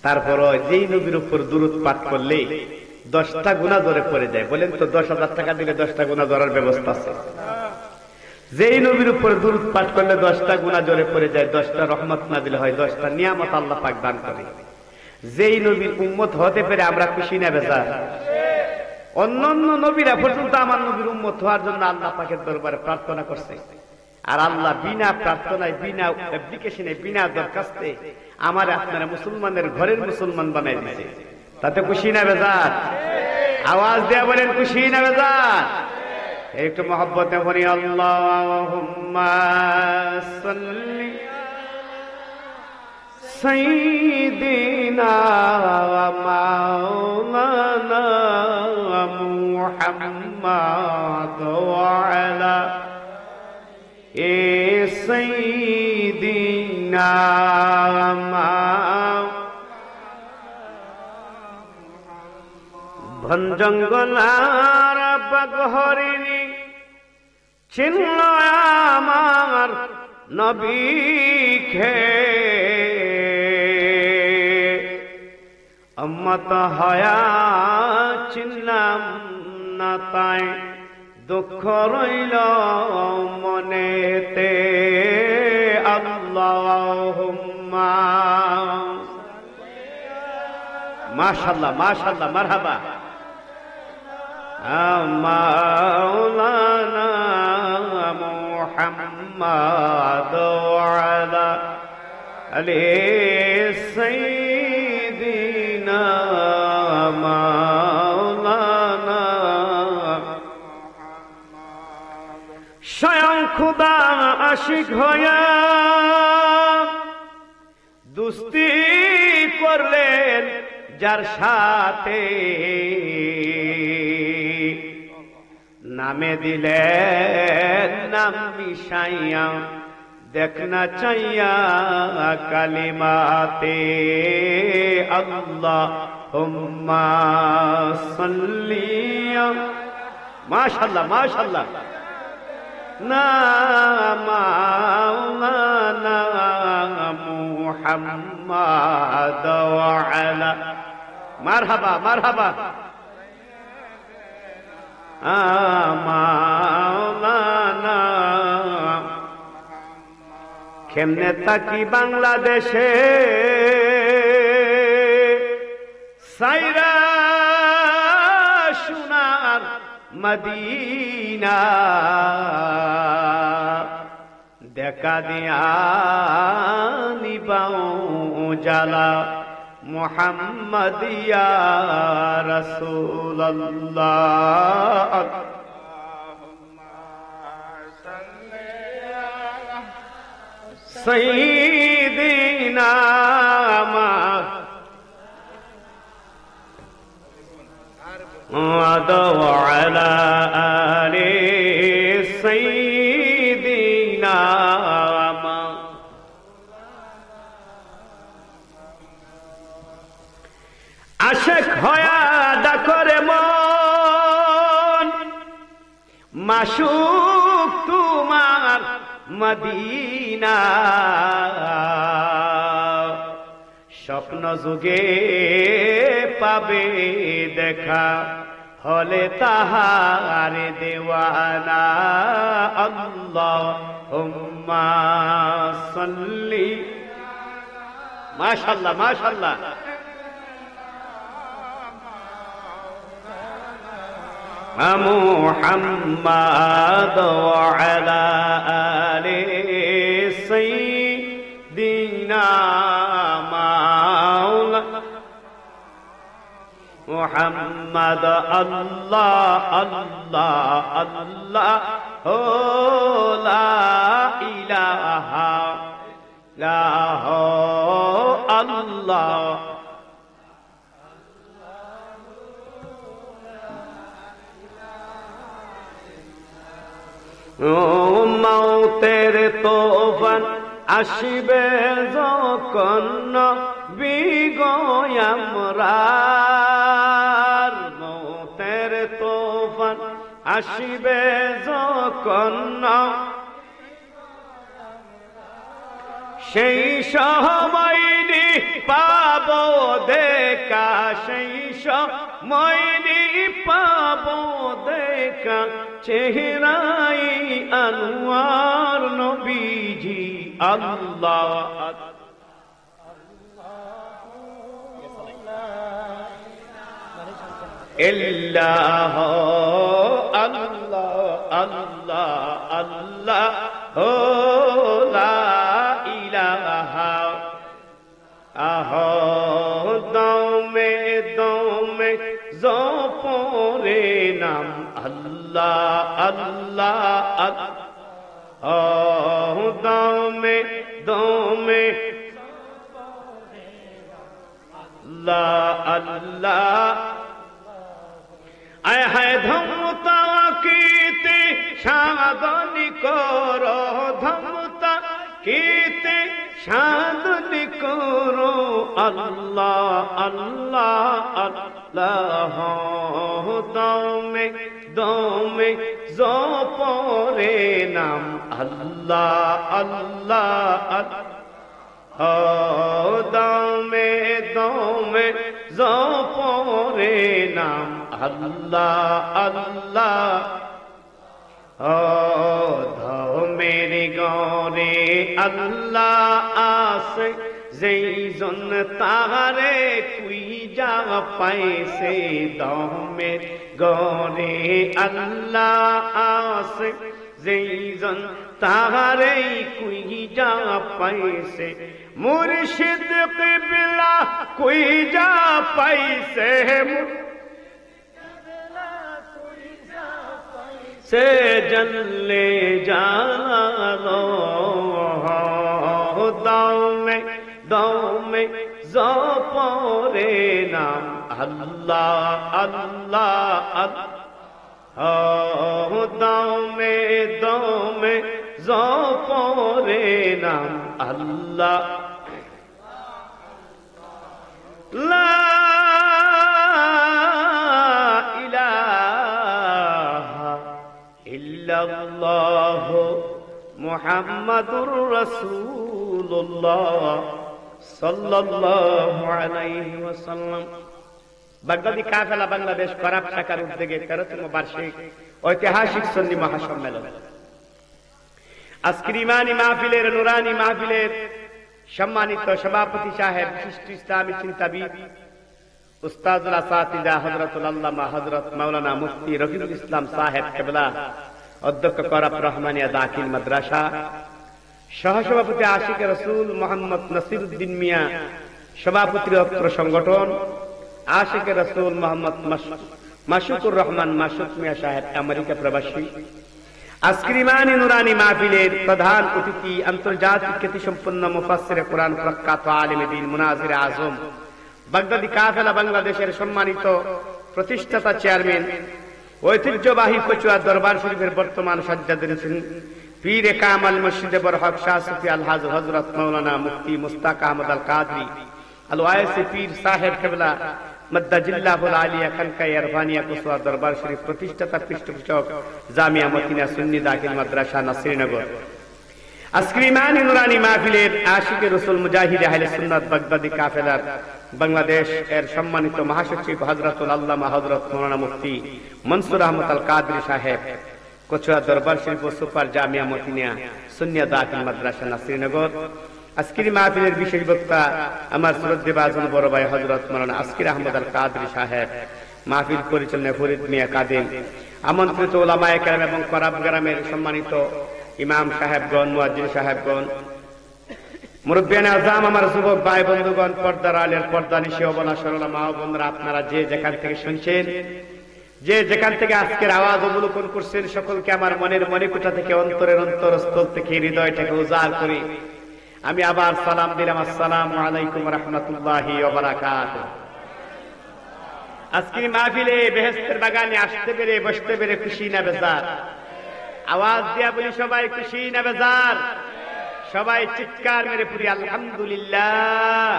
তারপর যেই নবীর উপর দুরূদ পাঠ করলে 10টা গুনাহ ধরে পড়ে যায়। বলেন তো 10,000 টাকা দিলে 10টা গুনাহ ধরার ব্যবস্থা আছে? যেই নবীর উপর দুরূদ পাঠ করলে 10টা গুনাহ ধরে পড়ে যায়, 10টা রহমত নাযিল হয়, 10টা নিয়ামত আল্লাহ পাক দান করে। যেই নবীর উম্মত হতে পেরে আমরা খুশি না বেজার? অন্যান্য নবীরা পর্যন্ত আমার নবীর উম্মত হওয়ার জন্য আল্লাহ পাকের দরবারে প্রার্থনা করছে, আর আল্লাহ বিনা প্রার্থনায়, বিনা অ্যাপ্লিকেশনে, বিনা দরখাস্তে আমার আপনারা মুসলমানের ঘরের মুসলমান বানাই দিয়েছে। তাতে খুশি না বেজার? আওয়াজ দেয়া বলেন খুশি না বেজার? একটু মহব্বতে বলি আল্লাহুম্মা সাল্লি সাইয়্যিদিনা ওয়া মাওলানা মুহাম্মাদ ওয়া আলা সাইয়্যিদিনা বন জঙ্গলার বাগহরিণী চিনল আমার নবীকে, উম্মত হয়া চিনলাম না তাই দুঃখ রইল মনেতে। আল্লাহুম্মা মাশাআল্লাহ মাশাআল্লাহ মারহাবা মাওলানা মুহাম্মাদ ওয়া আলা আলি সাইয়্যিদিনা মাওলানা। স্বয়ং খুদা আশিক হয়া দুস্তি করলেন যার সাথে, নামে দিলেন নাম মিশাইয়া দেখনা চাইয়া কালিমাতে। আল্লাহুম্মা সাল্লি মাশাআল্লাহ মাশাআল্লাহ না মাওলানা মুহাম্মাদ ওয়া আলা মারহাবা মারহাবা মাওলানা। কেমনে তাকি বাংলাদেশে সাইরা সোনার মদিনা, দেখা দিয়া নিবাও জালা মুহাম্মদ ইয়া রাসূলুল্লাহ। সাইয়্যিদিনা মুহাম্মদ ওয়া আলা আলি সাইয়্যিদিনা। আশিক হয়া ডাকরে মন মাশুক তোমার মদিনা, স্বপ্ন যুগে পাবে দেখা হলে তাহার দেওয়ানা। আল্লাহুম্মা সাল্লি মাশাআল্লাহ মাশাআল্লাহ মুহাম্মাদ ওয়া আলা আলি সাইয়্যিদিনা মাওলানা মুহাম্মদ। আল্লাহ আল্লাহ আল্লাহ ও লা ইলাহা ইল্লাল্লাহ আল্লাহ। মৌতের তোফান আসিবে যখন বিগয় আমরার, মৌতের তোফান আসিবে যখন সেই সময় পাব দেখা সেই সময়নি পাবো দেখা চেহারাই আনোয়ার নবীজি আল্লাহ ইল্লাহ আল্লাহ আল্লাহ আল্লাহ হো লা ইলাহা আহ দমে দমে জপরে নাম আল্লাহ আল্লাহ আল্লাহ দমে দমে আল্লাহ আল্লাহ আয় হায় ধমতা কীতে সাধনি কর ধমতা কীতে সাধনি করো আল্লাহ আল্লাহ আল্লাহ দমে দমে জপরে নাম আল্লাহ আল্লাহ দমে দমে জপরে নাম আল্লাহ আল্লাহ ধমের গরে আল্লাহ আসে যেই জন তাহারে কুই যা পাইছে ধমের গরে আল্লাহ আসে যেই জন তাহারে কুই যা পাইছে মুর্শিদ কিবলা কুই যা পাইছে से जल्ले जानो दाव में ज़ोपरे नाम अल्लाह अल्लाह दाव में ज़ोपरे नाम अल्लाह ला ইল্লাল্লাহ মুহাম্মাদুর রাসূলুল্লাহ সাল্লাল্লাহু আলাইহি ওয়াসাল্লাম। বাগদাদি কাফেলা বাংলাদেশ করাপ শাখার উদ্যোগে 13তম বার্ষিক ঐতিহাসিক সুন্নি মহাসম্মেলন। আজকের ইমানি মাহফিলের নুরানি মাহফিলের সম্মানিত সভাপতি সাহেব, বিশিষ্ট ইসলামী চিন্তাবিদ উস্তাদুল আসাতিজা হযরতুল আল্লামা হযরত মাওলানা মুফতি রফিকুল ইসলাম সাহেব কেবলা, অধ্যক্ষ করাপ রহমানিয়া দাখিল মাদ্রাসা, সহসভাপতি আশিক রসুল মোহাম্মদ নাসিরউদ্দিন মিয়া, সভাপতি অত্র সংগঠন আশিক রসুল মোহাম্মদ মাসুকুর রহমান মাসুক মিয়া সাহেব আমেরিকা প্রবাসী। আজকের ইমানি নুরানি মাহফিলের প্রধান অতিথি আন্তর্জাতিক খ্যাতিসম্পন্ন মুফাসসিরে কোরআন প্রখ্যাত আলেমে দ্বীন মুনাজির আজম, বাগদাদি কাফেলা বাংলাদেশের সম্মানিত প্রতিষ্ঠাতা চেয়ারম্যান, ঐতিহ্যবাহী কচুয়া দরবার শরীফের বর্তমান সাজ্জাদুল পীরে কামাল মসজিদে বরহক শাহ সুফি আলহাজ হযরত মাওলানা মুফতি মুস্তাক আহমদ আল কাদরি আল ওয়াইসি পীর সাহেব কেবলা মদ্দাজিল্লাহুল আলিয়া খানকায়ে ইরফানিয়া কচুয়া দরবার শরীফ প্রতিষ্ঠাতা পৃষ্ঠপোষক জামিয়া মদিনা সুন্নি দাখিল মাদ্রাসা নাসিরনগর। আজকের ইমানি নুরানি মাহফিলের আশিকে রসুল মুজাহিদ আহলে সুন্নাত বাগদাদি কাফেলার বাংলাদেশ এর সম্মানিত মহাসচিব হযরতুল আল্লামা হযরত মাওলানা মুফতি মনসুর আহমদ আল কাদরি সাহেব, কচুয়া দরবার শরীফ ও সুপার জামিয়া মদিনা সুন্নিয়া দাখিল মাদ্রাসা নাসিরনগর। আজকের মাহফিলের বিশেষ বক্তা আমার শ্রদ্ধেভাজন বড় ভাই হযরত মাওলানা আসকির আহমদ আল কাদরি সাহেব, মাহফিল পরিচালনায় ফরিদ মিয়া কাদেম, আমন্ত্রিত উলামায়ে কেরাম এবং করাব গ্রামের সম্মানিত ইমাম সাহেবগণ, মুয়াজ্জিন সাহেবগণ, মুরব্বিয়ানে আযম, আমার যুবক ভাই বন্ধুগণ, পর্দার আলের পর্দা নিশি অবলা সরলা মা বোনরা, আপনারা যে যেখান থেকে শুনছেন, যে যেখান থেকে আজকের আওয়াজ অবলোকন করছেন, সকলকে আমার মনের মণিকোঠা থেকে, অন্তরের অন্তরস্থল থেকে, হৃদয়টাকে উজাড় করে আমি আবার সালাম দিলাম। আসসালামু আলাইকুম ওয়া রাহমাতুল্লাহি ওয়া বারাকাতুহু। আজকের মাহফিলে বেহেশতের বাগানে আসতে পেরে, বসতে পেরে খুশি না বেজার? আওয়াজ দিয়া বলি, সবাই খুশি না বেজার? সবাই চিৎকার মেরে পুরি আলহামদুলিল্লাহ।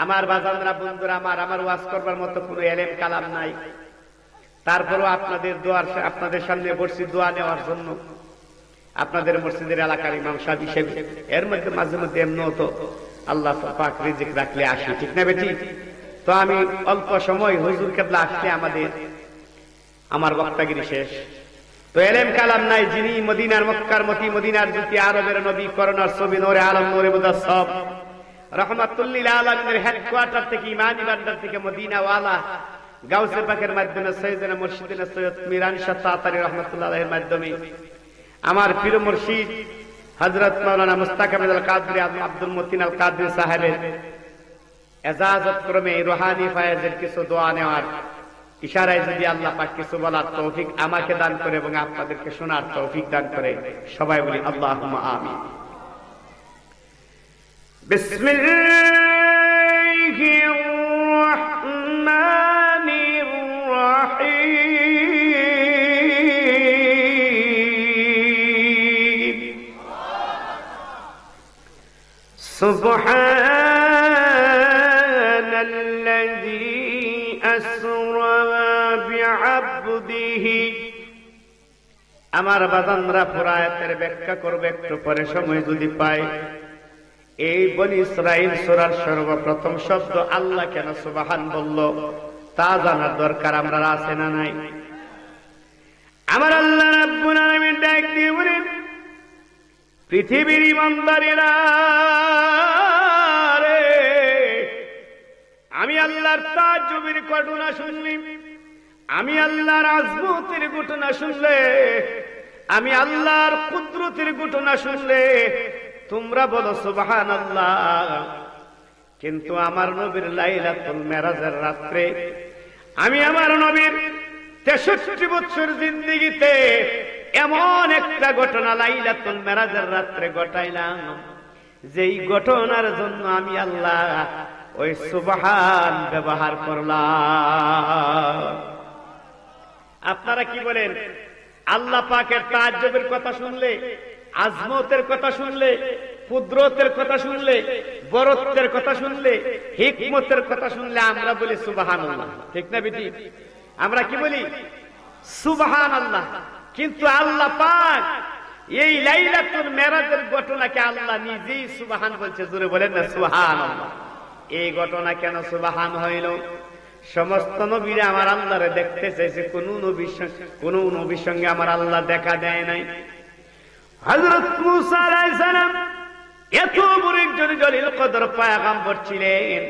আমার বাজানরা, বন্ধুরা আমার, আমার ওয়াজ করবার মতো কোনো এলেম কালাম নাই, তারপরও আপনাদের দোয়ার, আপনাদের সামনে বসছি দোয়া নেওয়ার জন্য, আপনাদের মসজিদের এলাকার ইমাম সাহেব হিসেবে। এর মধ্যে মাঝে মধ্যে এমন হতো আল্লাহ পাক রিজিক রাখলে আসি, ঠিক না বেটি? তো আমি অল্প সময় হুজুর কেবলা আসলে আমার বক্তাগিরি শেষ। তো এলেম কালাম নাই, যিনি মদিনার মক্কার মতি, মদিনার জ্যোতি, আরবের নবী, করোনার ছবি, নূরে আলম, নূরে মুজাসসব, রহমাতুল্লিল আলামিনের হেডকোয়ার্টার থেকে, ইমানি বান্দার থেকে মদিনা ওয়ালা গাউসে পাকের মাধ্যমে, সৈয়দনা মুর্শিদিনা সৈয়দ মিরান শাহ তাতারী রাহমাতুল্লাহ আলাইহির মাধ্যমে আমার প্রিয় মুর্শিদ হযরত মাওলানা মুস্তাকিম আল কাদরি আব্দুল মতিন আল কাদরি সাহেবের এজাজত ক্রমে রুহানি ফায়েজের কিছু দোয়া নেওয়ার ইশারায় যদি আল্লাহ পাক কিছু বলার তৌফিক আমাকে দান করে এবং আপনাদেরকে শোনার তৌফিক দান করে, সবাই বলি আল্লাহুম্মা আমিন। বিসমিল্লাহির রাহমানির রাহিম। সুবহানাল্লাযী আসরা বিআবদিহি। আমার বাজানরা পুরা আয়াতের ব্যাখ্যা করবে একটু পরে সময় যদি পাই। এই বনি ইসরাইল সূরার সর্বপ্রথম শব্দ আল্লাহ কেন সুবহান বলল তা জানার দরকার আমরা আছে না নাই? আমার আল্লাহ রাব্বুল আলামিন ডাক দিয়ে বলেন, পৃথিবীর ইমানদারেরা রে, আমি আল্লাহর তাজ্জুবের ঘটনা শুনলি, আমি আল্লাহর আজমতের ঘটনা শুনলে, আমি আল্লাহর কুদরতের ঘটনা শুনলে তোমরা বলো সুবহানাল্লাহ। কিন্তু আমার নবীর লাইলাতুল মেরাজের রাত্রে আমি আমার নবীর 63 বছর জিন্দেগিতে এমন একটা ঘটনা লাইলাতুল মেরাজের রাত্রে ঘটাইলাম, যেই ঘটনার জন্য আমি আল্লাহ ওই সুবহান ব্যবহার করলাম। আপনারা কি বলেন? আল্লাহ পাকের তাজ্জুবের কথা শুনলে, আজমতের কথা শুনলে, কুদরতের কথা শুনলে, বরত্বের কথা শুনলে, হিকমতের কথা শুনলে আমরা বলি সুবহানাল্লাহ, ঠিক না বেটি? আমরা কি বলি? সুবহানাল্লাহ। কিন্তু আল্লাহ পাক এই লাইলাতুল মেরাজের ঘটনাকে আল্লাহ নিজেই সুবহান বলছে। জোরে বলেন না সুবহানাল্লাহ। এই ঘটনা কেন সুবহান হইল? সমস্ত নবীরা আমার আল্লাহরে দেখতে চাইছে, কোন নবীর সঙ্গে আমার আল্লাহ দেখা দেয় নাই। হযরত মূসা আলাইহিস সালাম এত বড় একজন জলিল কদর পয়গম্বর ছিলেন,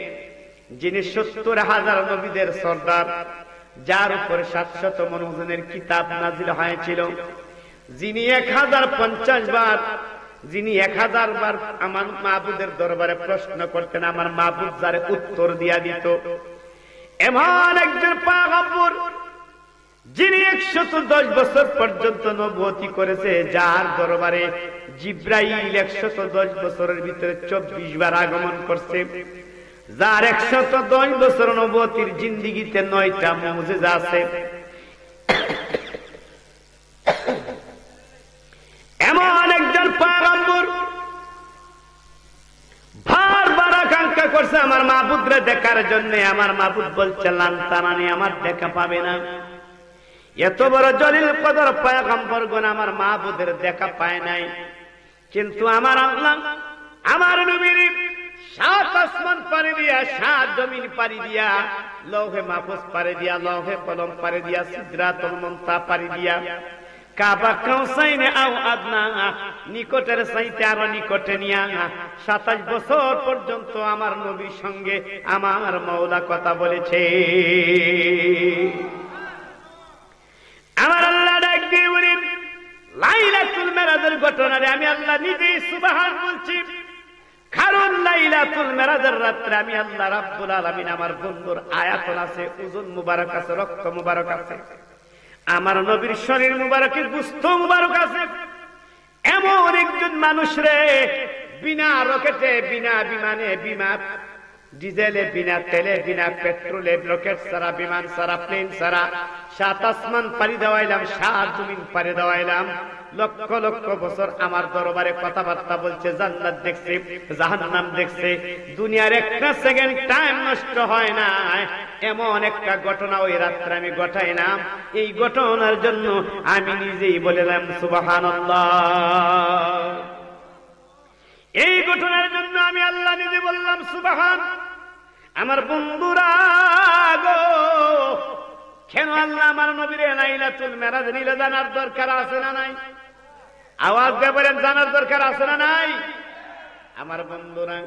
যিনি 70,000 নবীদের সর্দার, যার উপর 700 মনোজনের কিতাব নাজিল হয়েছিল, যিনি 1050 বার, যিনি 1000 বার আমার মাবুদের দরবারে প্রশ্ন করতেন, আমার মাবুদ যারে উত্তর দিয়া দিত। এমন একজন পয়গম্বর যিনি 110 বছর পর্যন্ত নবুয়তি করেছে, যার দরবারে জিব্রাইল 110 বছরের ভিতরে 24 বার আগমন করছে, যার 110 বছর নবুয়তির জিন্দেগিতে 9টা মুজিজা আছে। এমন একজন পয়গম্বর বারবার আকাঙ্ক্ষা করছে আমার মাবুদরে দেখার জন্য। আমার মাবুদ বলছে লান্তানানি, আমার দেখা পাবে না। এত বড় জলিল কদর পয়গম্বরগণ আমার মাবুদের দেখা পায় নাই। কিন্তু আমার আল্লাহ আমার নবীর 7 আসমান পাড়ি দিয়া, 7 জমিন পাড়ি দিয়া, লৌহে মাহফুজ পাড়ি দিয়া, লৌহে কলম পাড়ি দিয়া, সিদরাতুল মুনতাহা পাড়ি দিয়া, কাবা কাউসাইনে আও আদনা, নিকটের চাইতে আরো নিকটে নিয়া 27 বছর পর্যন্ত আমার নবীর সঙ্গে আমার মাওলা কথা বলেছে। আমার আল্লাহ ডাক দিয়ে বলেন, লাইলাতুল মেরাজের ঘটনারে আমি আল্লাহ নিজেই সুবহান বলছি। কারণ লাইলাতুল মেরাজের রাত্রে আমি আল্লাহ রাব্বুল আলামিন আমার বন্ধুর আয়াতন আছে, ওজন মুবারক আছে, রক্ত মুবারক আছে, আমার নবীর শরীর মুবারকে গুস্ত মুবারক আছে। এমন একজন মানুষ রে বিনা রকেটে, বিনা বিমানে, বিনা ডিজেলে, বিনা তেলে, বিনা পেট্রোলে, রকেট ছাড়া, বিমান ছাড়া, প্লেন ছাড়া 7 আসমান পাড়ি দেওয়াইলাম, 7 জমিন পাড়ি দেওয়াইলাম, লক্ষ লক্ষ বছর আমার দরবারে কথাবার্তা বলছে, জান্নাত দেখছে, জাহান্নাম দেখছে, দুনিয়ার একটা সেকেন্ড টাইম নষ্ট হয় না। এমন একটা ঘটনা ওই রাত্রে আমি ঘটাইলাম। এই ঘটনার জন্য আমি নিজেই বললাম সুবহানাল্লাহ। এই ঘটনার জন্য আমি আল্লাহ নিজে বললাম সুবহান। আমার বন্ধুরা গো, কেন আল্লাহ আমার নবীরে লাইলাতুল মেরাজ নিলে জানার দরকার আছে না নাই? আওয়াজ দিয়ে বলেন, জানার দরকার আছে না নাই? আমার বন্ধুরা,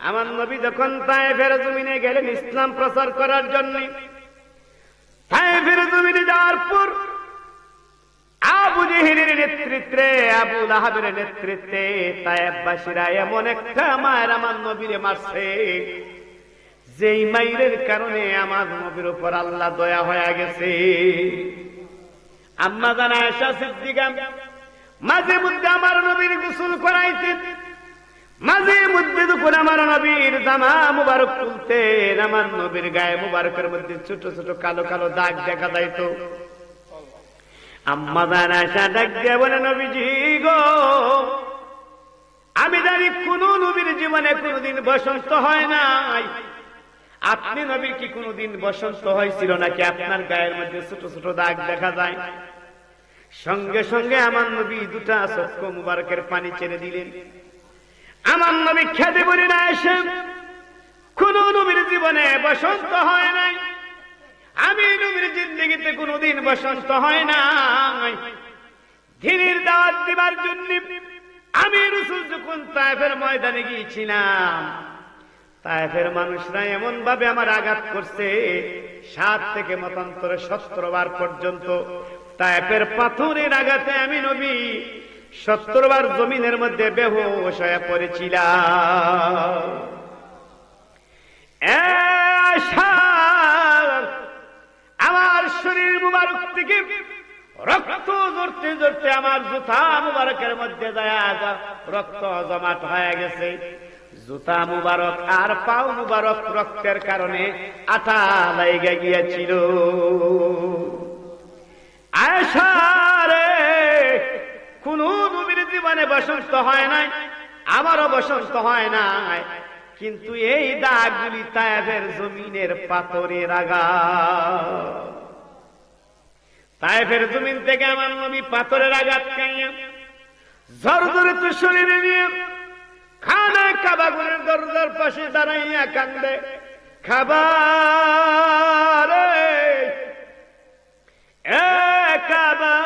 আমার নবী যখন তায়েফের জমিনে গেলেন ইসলাম প্রচার করার জন্য, তায়েফের জমিনে যাওয়ার পর আবু জেহেলের নেতৃত্বে, আবু লাহাবের নেতৃত্বে তায়েফবাসীরা এমন একটা মায়ের আমার নবীরে মারছে, যেই মাইরের কারণে আমার নবীর উপর আল্লাহ দয়া হয়ে গেছে। আম্মা জান আয়েশা সিদ্দিকা মাঝে মধ্যে আমার নবীর গোসল করাইতেন, মাঝে মধ্যে যখন আমার নবীর জামা মুবারক খুলতেন, আমার নবীর গায়ে মুবারকের মধ্যে ছোট ছোট কালো কালো দাগ দেখা যাইত। আম্মা জান আয়েশা ডাক দিয়ে বলে, নবীজি গো, আমি জানি কোন নবীর জীবনে কোনদিন বসন্ত হয় নাই, আপনি নবীর কি কোনদিন বসন্ত হয়েছিল নাকি আপনার গায়ের মধ্যে ছোট ছোট দাগ দেখা যায়? সঙ্গে সঙ্গে আমার নবী দুটা চক্ষু মুবারকের পানি ছেড়ে দিলেন। আমার নবী খেতে বলি না এসে, কোন নবীর জীবনে বসন্ত হয় নাই, আমি নবীর জিন্দেগিতে কোনদিন বসন্ত হয় নাই। দিনের দাওয়াত দিবার জন্য আমি রাসূল যখন তায়েফের ময়দানে গিয়েছিলাম, তায়েফের মানুষরা এমন ভাবে আমার আঘাত করছে, 7 থেকে মতান্তরে 17 বার পর্যন্ত তায়েফের পাথরের আঘাতে আমি নবী 70 বার জমিনের মধ্যে বেহুশ হয়ে পড়েছিলাম। আমার শরীর মুবারক থেকে রক্ত ঝরতে ঝরতে আমার জুতা মুবারকের মধ্যে যায় রক্ত জমাট হয়ে গেছে। জুতা মুবারক আর পাও মুবারক রক্তের কারণে আঠা লেগে গিয়েছিল। আয়েশা রে, কোন নবীর জীবনে বসন্ত হয় নাই, আমারও বসন্ত হয় নাই, কিন্তু এই দাগগুলি তায়েফের জমিনের পাথরের আঘাত। তায়েফের জমিন থেকে আমার নবী পাথরের আঘাত খাইয়া জর্জরিত শরীরে নিয়ে খানায় কাবা ঘরের দরজার পাশে দাঁড়াইয়া কান্দে, খাবার কাবা,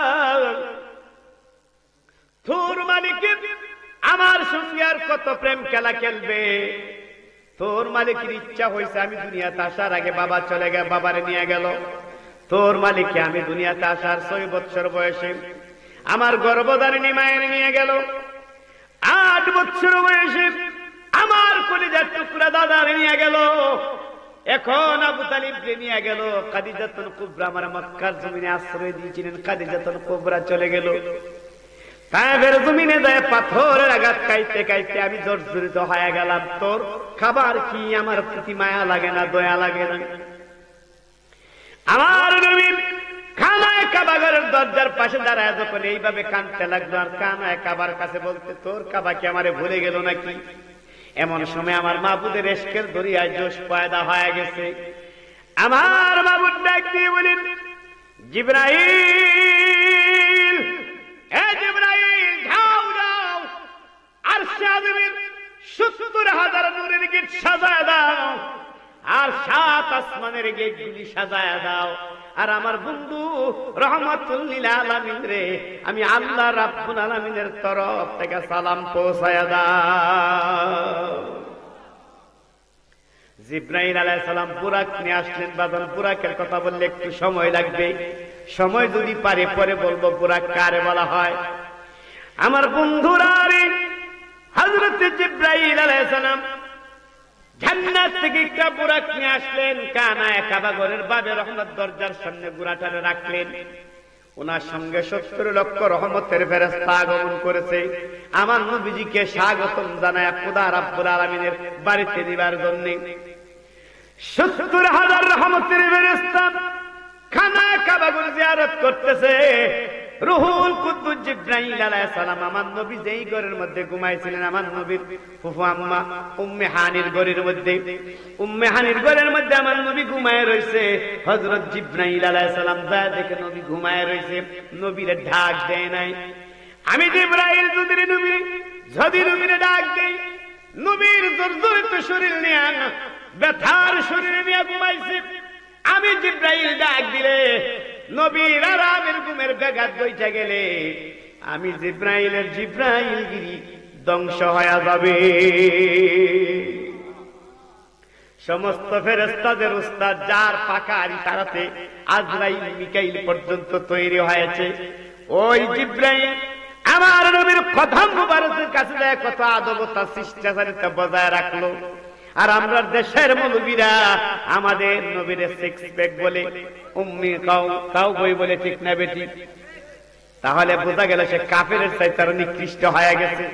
তোর মালিকের আমার সঙ্গে আর কত প্রেম খেলা খেলবে? তোর মালিকের ইচ্ছা হয়েছে আমি দুনিয়াতে আসার আগে বাবা চলে গেল, বাবারে নিয়ে গেল। তোর মালিককে আমি দুনিয়াতে আসার 6 বছর বয়সে আমার গর্ভধারিণী মায়ের নিয়ে গেল। 8 বছর বয়সে আমার কলিজার টুকরা দাদার নিয়ে গেল। এখন আবু তালিবকে নিয়ে গেল। খাদিজাতুল কুবরা আমার মক্কার জমিনে আশ্রয় দিয়েছিলেন, খাদিজাতুল কুবরা চলে গেল। তায়েফের জমিনে যায় পাথরের আঘাত খাইতে খাইতে আমি জর্জরিত হয়ে গেলাম। তোর খাবার কি আমার প্রতি মায়া লাগে না, দয়া লাগে না? আমার নবী খানায় কাবা ঘরের দরজার পাশে দাঁড়ায় যখন এইভাবে কাঁদতে লাগলো, আর খানায় কাবার কাছে বলতে, তোর কাবা কি আমারে ভুলে গেল নাকি? এমন সময় আমার মাবুদের ইশকের দরিয়ায় জোশ পয়দা হয়ে গেছে। আমার মাবুদ ডাক দিয়ে বলেন, জিবরাইল, এ জিবরাইল, যাও যাও, আরশে আযমের 70,000 নূরের গেট সাজায় দাও, আর 7 আসমানের গেটগুলি সাজায় দাও। আর আমার বন্ধু রহমাতুল লিল আলামিন রে আমি আল্লাহ রাব্বুল আলামিনের তরফ থেকে সালাম পৌঁছায়া দাও। জিবরাইল আলাইহিস সালাম বুরাক নিয়ে আসলেন। বাজান, বুরাকের কথা বললে একটু সময় লাগবে, সময় যদি পারে পরে বলবো বুরাক কারে বলা হয়। আমার বন্ধুরা রে, হযরত জিবরাইল আলাইহিস সালাম জান্নাত থেকে একটা বুরাক নিয়ে আসলেন, কানায় কাবা ঘরের বাবে রহমত দরজার সামনে গুড়াটারে রাখলেন। ওনার সঙ্গে 70 লক্ষ রহমতের ফেরেশতা আগমন করেছে আমার নবীজিকে স্বাগতম জানায় খোদা রাব্বুল আলামিনের বাড়িতে দিবার জন্য। 70,000 রহমতের ফেরেশতা কানায় কাবা ঘর জিয়ারত করতেছে। রুহুল কুদ্দুস জিবরাইল আলাইহিস সালাম আমার নবী যেই ঘরের মধ্যে ঘুমাইছিলেন, আমার নবীর ফুফু আম্মা উম্মে হানির ঘরের মধ্যে, উম্মে হানির ঘরের মধ্যে আমার নবী ঘুমায় রয়েছে। হযরত জিবরাইল আলাইহিস সালাম যায় দেখে নবী ঘুমায় রয়েছে, নবীরে ঢাক দেয় নাই। আমি জিবরাইল যদি নবী যদি নবীরে ডাক দেই, নবীর জর্জরিত শরীর নিয়ে, ব্যথার শরীর নিয়ে ঘুমাইছে, আমি জিব্রাইল ডাক দিলে নবীর আরামের ঘুমের ব্যাঘাত বইটা গেলে আমি জিব্রাইলগিরি ধ্বংস হয়ে যাবে। সমস্ত ফেরেশতাদের উস্তাদ, যার পাকা ইশারাতে আজরাইল মিকাইল পর্যন্ত তৈরি হয়েছে, ওই জিব্রাইল আমার নবীর কথা মুবারকের কাছে যায়, কত আদবতা শিষ্টাচারিতা বজায় রাখলো। আর আমরা দেশের মৌলবীরা আমাদের নবীর সিক্স প্যাক বলে, উম্মি কাউ বই বলে, ঠিক না বেটি? তাহলে বোঝা গেল সে কাফেরের চাইতে আরো নিকৃষ্ট হয়ে গেছে,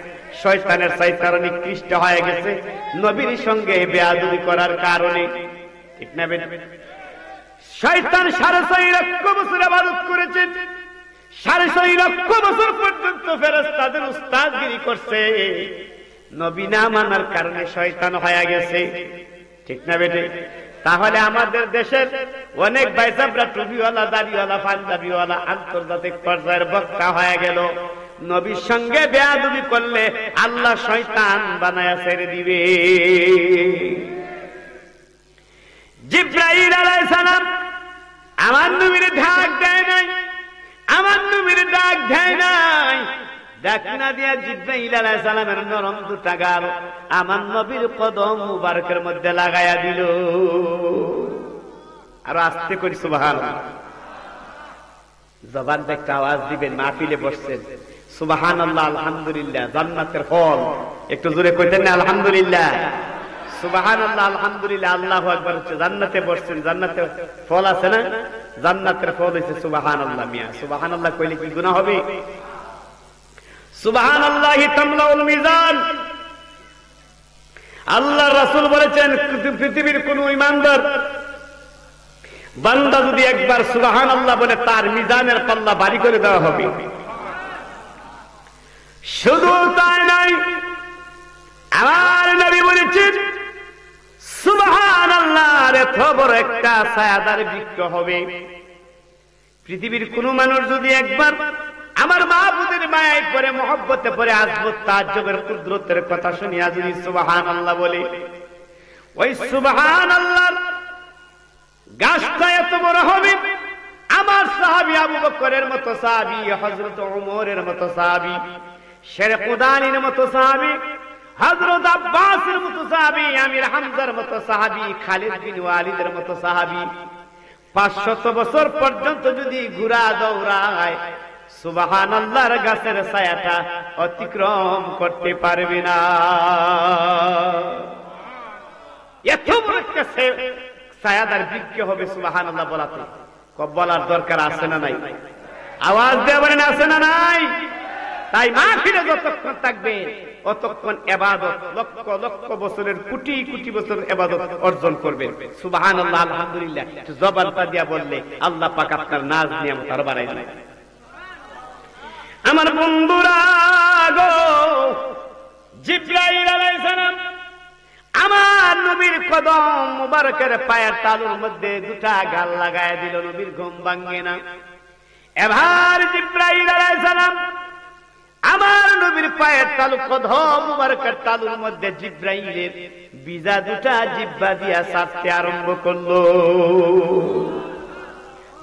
শয়তানের চাইতে আরো নিকৃষ্ট হয়ে গেছে নবীর সঙ্গে বেয়াদবি করার কারণে, ঠিক না বেটি? শয়তান 6.5 লক্ষ বছর ইবাদত করেছেন, 6.5 লক্ষ বছর পর্যন্ত ফেরেশতাদের উস্তাদগিরি করছে, নবী না মানার কারণে শয়তান হয়ে গেছে, ঠিক না বেটি? তাহলে আমাদের দেশের অনেক ভাইসাবরা টুপিওয়ালা, দাড়িওয়ালা, পাঞ্জাবিওয়ালা আন্তর্জাতিক পর্যায়ের বক্তা হয়ে গেল। নবীর সঙ্গে বেয়াদবি করলে আল্লাহ শয়তান বানায়া ছেড়ে দিবে। জিব্রাইল আলাইহিস সালাম আমার নবীর ডাক দেয় নাই, আমার নবীর ডাক দেয় নাই, ডাক না দিয়া জিব্রাইল আলাইহিস সালামের নরম দুটা গাল আমার নবীর কদম মুবারকের মধ্যে লাগায়া দিল। আর আস্তে করি সুবহানাল্লাহ, জবান থেকে আওয়াজ দিবেন, মাহফিলে বসছেন, সুবহানাল্লাহ, আলহামদুলিল্লাহ, জান্নাতের ফল। একটু জোরে কইতেন না আলহামদুলিল্লাহ, সুবহানাল্লাহ, আলহামদুলিল্লাহ, আল্লাহু আকবার হচ্ছে। জান্নাতে বসছেন, জান্নাতে ফল আছে না? জান্নাতের ফল হইছে সুবহানাল্লাহ। মিয়া সুবহানাল্লাহ কইলে কি গুনাহ হবে? সুবহানাল্লাহি তামলাউল মিজান। আল্লাহ রাসূল বলেছেন, পৃথিবীর কোন ঈমানদার বান্দা যদি একবার সুবহানাল্লাহ বলে, তার মিজানের পাল্লা ভারী করে দেওয়া হবে। শুধু তাই নয়, আমার নবী বলেছেন সুবহানাল্লাহর এত বড় একটা ছায়াদার বৃক্ষ হবে। পৃথিবীর কোন মানুষ যদি একবার আমার মাহবুবের মায়ায় পরে, মহব্বতে পরে, আজমত তাজ্জুবের কুদরতের কথা শুনিয়া যদি সুবহানাল্লাহ বলে, ওই সুবহানাল্লাহর গাছটা এত বড় হবে, আমার সাহাবী আবু বকরের মতো সাহাবী, হযরত ওমরের মতো সাহাবী, শের কুদানির মতো সাহাবী, হযরত আব্বাসের মতো সাহাবী, আমির হামজার মতো সাহাবী, খালিদ বিন ওয়ালিদের মতো সাহাবী 500 বছর পর্যন্ত যদি ঘোড়া দৌড়ায়, সুবহানাল্লাহর গাছের ছায়াটা অতিক্রম করতে পারবে না। এত বড় একটা ছায়াদার বৃক্ষ হবে সুবহানাল্লাহ বলাতে। বলার দরকার আছে না নাই? আওয়াজ দেবেন আছে না নাই? তাই মাহফিলে যতক্ষণ থাকবে অতক্ষণ ইবাদত, লক্ষ লক্ষ বছরের, কোটি কোটি বছর ইবাদত অর্জন করবেন। সুবহানাল্লাহ, আলহামদুলিল্লাহ জবানটা দিয়া বললে আল্লাহ পাক আপনার নাজ নিয়ামত আরো বাড়াই দেন। আমার বন্ধুরা গো, জিব্রাইল আলাইহিস সালাম আমার নবীর কদম মুবারকের পায়ের তালুর মধ্যে দুটা গাল লাগায় দিল, নবীর ঘুম ভাঙে না। এবার জিব্রাইল আলাইহিস সালাম আমার নবীর পায়ের তালু, কদম মুবারকের তালুর মধ্যে জিব্রাইলের বিজা দুটা জিহ্বা দিয়া চাটতে আরম্ভ করলো।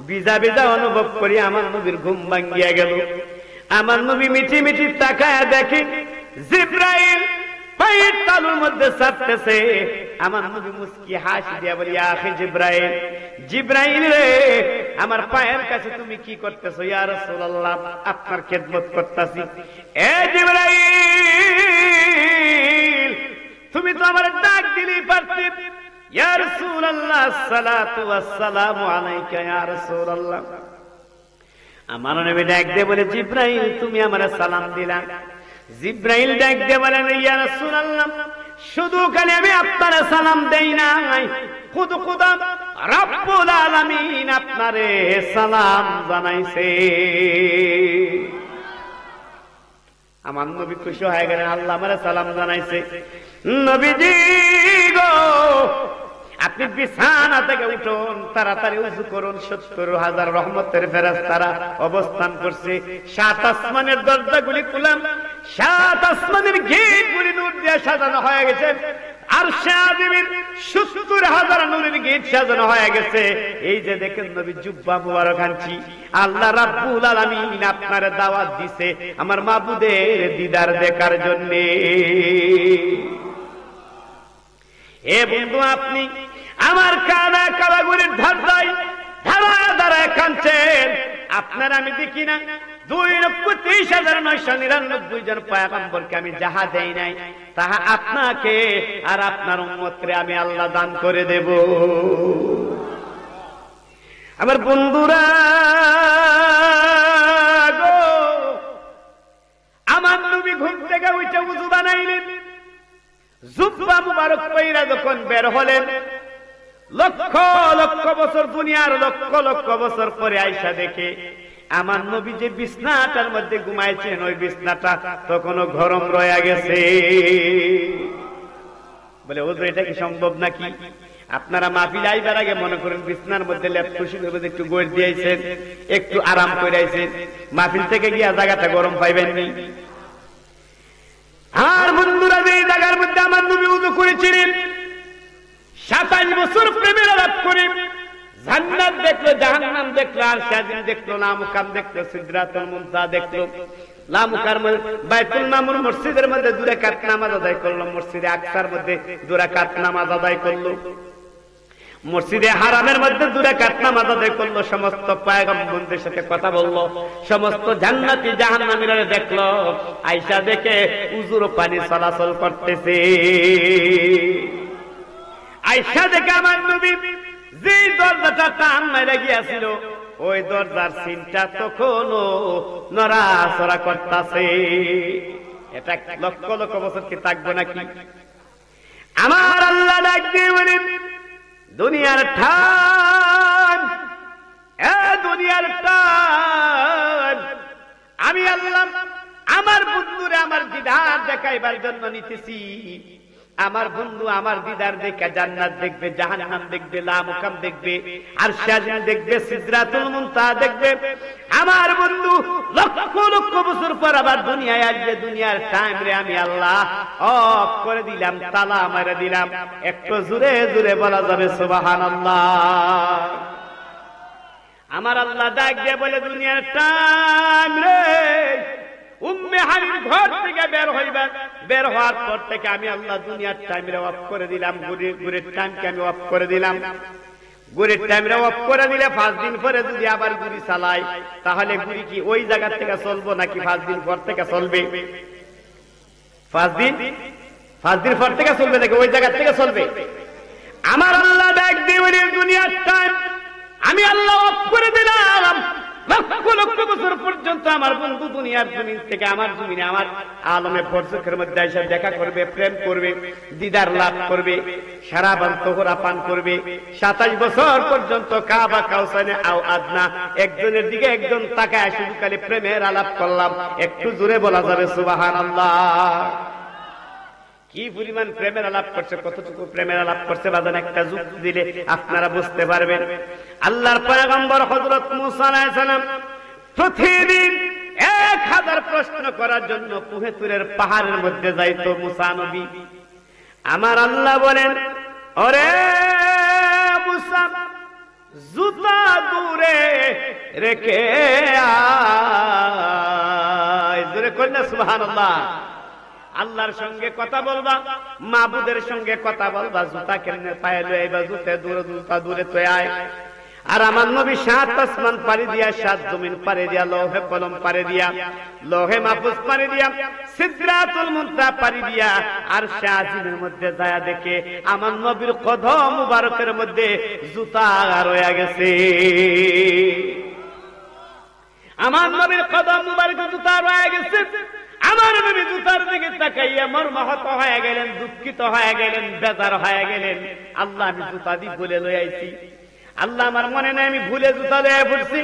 বিজা বিজা অনুভব করি আমার নবীর ঘুম ভাঙিয়া গেল। আমার নবী মিঠি মিঠি তাকায় দেখে জিব্রাইল পায়ের তালুর মধ্যে চাটতেছে। আমার নবী মুস্কি হাসি দিয়া বলি, আখি জিব্রাইল, জিব্রাইল রে, আমার পায়ের কাছে তুমি কি করতেছো? ইয়া রাসূলুল্লাহ, আপনার খেদমত করতেছি। এ জিব্রাইল, তুমি তো আমার ডাক দিলেই পারতে। ইয়া রাসূলুল্লাহ, সালাতু ওয়াস সালামু আলাইকা ইয়া রাসূলুল্লাহ। আমার নবী ডাক দিয়ে বলে, জিব্রাইল তুমি আমারে সালাম দিলা। জিব্রাইল ডাক দিয়ে বলেন, ইয়া রাসূলুল্লাহ, শুধু খালি আমি আপনারে সালাম দেই নাই, খুদ খুদা রব্বুল আলামিন আপনারে সালাম জানাইছে। আমার নবী খুশি হয়ে গেলেন, আল্লাহ আমারে সালাম জানাইছে। নবীজি গো, আপনি বিছানা থেকে উঠুন, তাড়াতাড়ি ওযু করুন। ৭০,০০০ রহমতের ফেরেশতারা অবস্থান করছে। ৭ আসমানের দরজাগুলি খোলা, ৭ আসমানের গেটগুলি নূর দিয়ে সাজানো হয়ে গেছে। আরশে আজিমের ৭০,০০০ নূরের গেট সাজানো হয়ে গেছে। এই যে দেখেন নবী জুব্বা মুবারক আনছি, আল্লাহ রাব্বুল আলামিন আপনারে দাওয়াত দিছে আমার মাবুদের দিদার দেখার জন্য। এ বন্ধু, আপনি আমার কানা কালাগুলির ধারদায় ধারা ধারা কাঁদছেন, আপনার আমি দেখি না। 2,30,999 জন পয়গম্বরকে আমি যাহা দেই নাই, তাহা আপনাকে আর আপনার উম্মতকে আমি আল্লাহ দান করে দেব। আমার বন্ধুরা গো, আমার নবী ঘুম থেকে উঠে ওযু বানাইলেন, জুব্বা মুবারক পয়রা যখন বের হলেন, লক্ষ লক্ষ বছর দুনিয়ার লক্ষ লক্ষ বছর পরে আয়েশা দেখে আমার নবী যে বিছনাটার মধ্যে ঘুমাইছেন, ওই বিছনাটা তখনও গরম রয়ে গেছে। বলে হুজুর, এটা কি সম্ভব নাকি? আপনারা মাহফিল আইবার আগে মনে করেন বিছনার মধ্যে লেপ তুষির মধ্যে একটু গড় দিয়েছেন, একটু আরাম করে আইছেন, মাহফিল থেকে গিয়া জায়গাটা গরম পাইবেননি। আর বন্ধুরা, যে জায়গার মধ্যে আমার নবী ওযু করেছিলেন, 27 বছর প্রেমের আলাপ করে জান্নাত দেখলো, জাহান্নাম দেখলো, আরশে আজিম দেখলো, লামকাম দেখলো, সিদরাতুল মুনতাহা দেখলো। লামকার বাইতুল মামুর মসজিদের মধ্যে 2 রাকাত নামাজ আদায় করলো, মসজিদে আকসার মধ্যে 2 রাকাত নামাজ আদায় করলো, মসজিদে হারামের মধ্যে 2 রাকাত নামাজ আদায় করলো। সমস্ত পয়গম্বরদের সাথে কথা বললো, সমস্ত জান্নাতি জাহান্নামীরা দেখলো। আয়েশা দেখে উযুর পানি চলাচল করতেছে। আয়েশা দেখে আমার নবী যে দরজাটা টান মেরে গিয়েছিল, ওই দরজার সিনটা তখনও নড়াচড়া করতেছে। এটা লক্ষ লক্ষ বছর কি থাকবো নাকি? আমার আল্লাহ ডাক দিয়ে বলেন, দুনিয়ার টান, দুনিয়ার টান আমি আল্লাহ আমার বন্ধুরে আমার দিদার দেখাইবার জন্য নিতেছি। আমার বন্ধু আমার দিদার দেখে জান্নাত দেখবে, জাহান্নাম দেখবে, লামকাম দেখবে, আরশে আজিম দেখবে, সিদরাতুল মুনতাহা দেখবে। আমার বন্ধু লক্ষ লক্ষ বছর পর আবার দুনিয়ায় আসবে। দুনিয়ার টাইম রে আমি আল্লাহ অফ করে দিলাম, তালা মেরে দিলাম। একটু জোরে জোরে বলা যাবে সুবহানাল্লাহ। আমার আল্লাহ ডাক দিয়ে বলে, দুনিয়ার টাইম রে উম্মে হানির ঘর থেকে বের হইবা, বের হওয়ার পর থেকে আমি আল্লাহ দুনিয়ার টাইমরে অফ করে দিলাম, ঘুরের টাইমকে আমি অফ করে দিলাম। ঘুরের টাইমরে অফ করে দিলে 5 দিন পরে যদি আবার ঘুরি চালাই, তাহলে ঘুরি কি ওই জায়গা থেকে চলবো নাকি 5 দিন পর থেকে চলবে? 5 দিন পর থেকে চলবে নাকি ওই জায়গা থেকে চলবে? আমার আল্লাহ ডাক দিয়ে বলে, দুনিয়ার টাইম আমি আল্লাহ অফ করে দিলাম। লক্ষ লক্ষ বছর পর্যন্ত আমার বন্ধু দুনিয়ার জমিন থেকে আমার জমিনে আমার আলমে বরজখের মধ্যে এসে দেখা করবে, প্রেম করবে, দিদার লাভ করবে, সারা বান্তহরা পান করবে। 27 বছর পর্যন্ত কাবা কাউসানে আও আদনা একজনের দিকে একজন তাকায় শুধু খালি প্রেমের আলাপ করলাম। একটু জোরে বলা যাবে সুবহানাল্লাহ। কি পরিমাণ প্রেমের আলাপ করছে, কতটুকু প্রেমের আলাপ করছে বাজান একটা যুক্তি দিলে আপনারা বুঝতে পারবেন। আল্লাহর পয়গম্বর হযরত মুসা আলাইহিস সালাম প্রতিদিন 1000 প্রশ্ন করার জন্য কুহে তুরের পাহাড়ের মধ্যে যাইতো মুসা নবী। আমার আল্লাহ বলেন, ওরে মুসা, জুতা দূরে রেখে আয়। জোরে কইনা সুবহানাল্লাহ। আল্লাহর সঙ্গে কথা বলবা, মাবুদের সঙ্গে কথা বলবা, জুতা কেমনে পায়ে লয়ে আইবা, জুতা দূরে তো আয়। আর আমার নবী 7 আসমান পাড়ি দিয়া, 7 জমিন পাড়ি দিয়া, লৌহে কলম পাড়ি দিয়া, লৌহে মাহফুজ পাড়ি দিয়া, সিদরাতুল মুনতাহা পাড়ি দিয়া, আর আজিমের মধ্যে যায় দেখে আমার নবীর কদম মুবারকের মধ্যে জুতা রয়ে গেছে। আমার নবীর কদম মুবারকে জুতা রয়ে গেছে। আমার নবী জুতার দিকে তাকাইয়া মর্মাহত হয়ে গেলেন, দুঃখিত হয়ে গেলেন, বেজার হয়ে গেলেন। আল্লাহ, আমি জুতা দিয়ে ভুলে লই আইছি। আল্লাহ, আমার মনে নাই আমি ভুলে জুতা লয়ে পড়ছি।